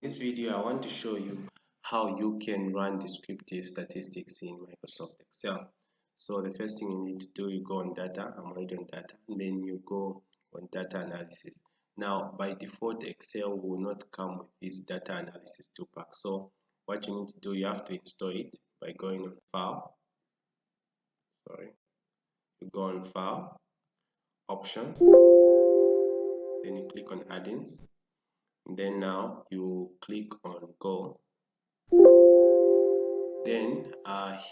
this video, I want to show you how you can run descriptive statistics in Microsoft Excel. So the first thing you need to do, you go on data. I'm already on data, and then you go on data analysis. Now, by default, Excel will not come with this data analysis 2-pack. So what you need to do, you have to install it by going on File. You go on File, Options, then you click on Add-ins. Then now you click on Go. Then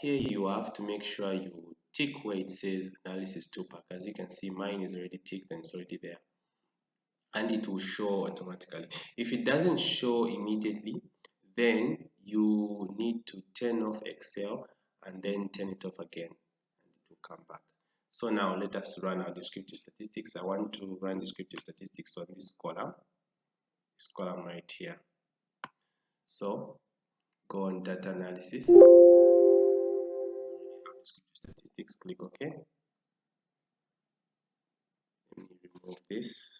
here you have to make sure you tick where it says analysis 2-pack. As you can see, mine is already ticked and it's already there, and it will show automatically. If it doesn't show immediately, then you need to turn off Excel and then turn it off again, and it will come back. So now let us run our descriptive statistics. I want to run descriptive statistics on this column right here. So go on data analysis, descriptive statistics, click OK. Let me remove this.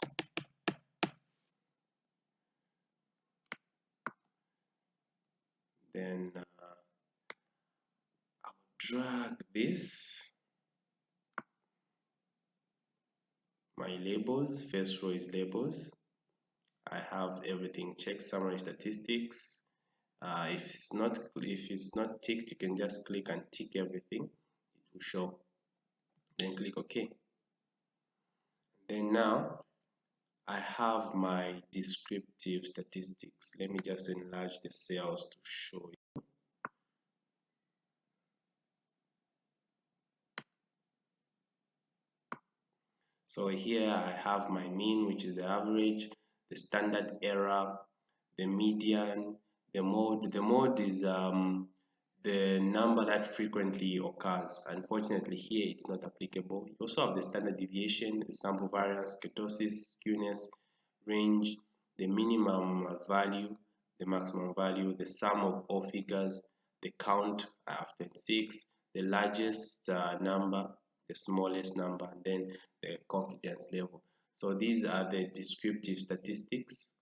Then I'll drag this. My labels, first row is labels. I have everything. Check summary statistics. If it's not ticked, you can just click and tick everything. It will show. Then click OK. Then now I have my descriptive statistics. Let me just enlarge the cells to show you. So here I have my mean, which is the average, the standard error, the median, the mode. The mode is the number that frequently occurs. Unfortunately, here it's not applicable. You also have the standard deviation, the sample variance, kurtosis, skewness, range, the minimum value, the maximum value, the sum of all figures, the count after 6, the largest number, the smallest number, and then the confidence level. So these are the descriptive statistics.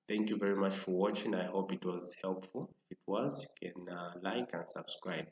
Thank you very much for watching. I hope it was helpful. If it was, you can like and subscribe.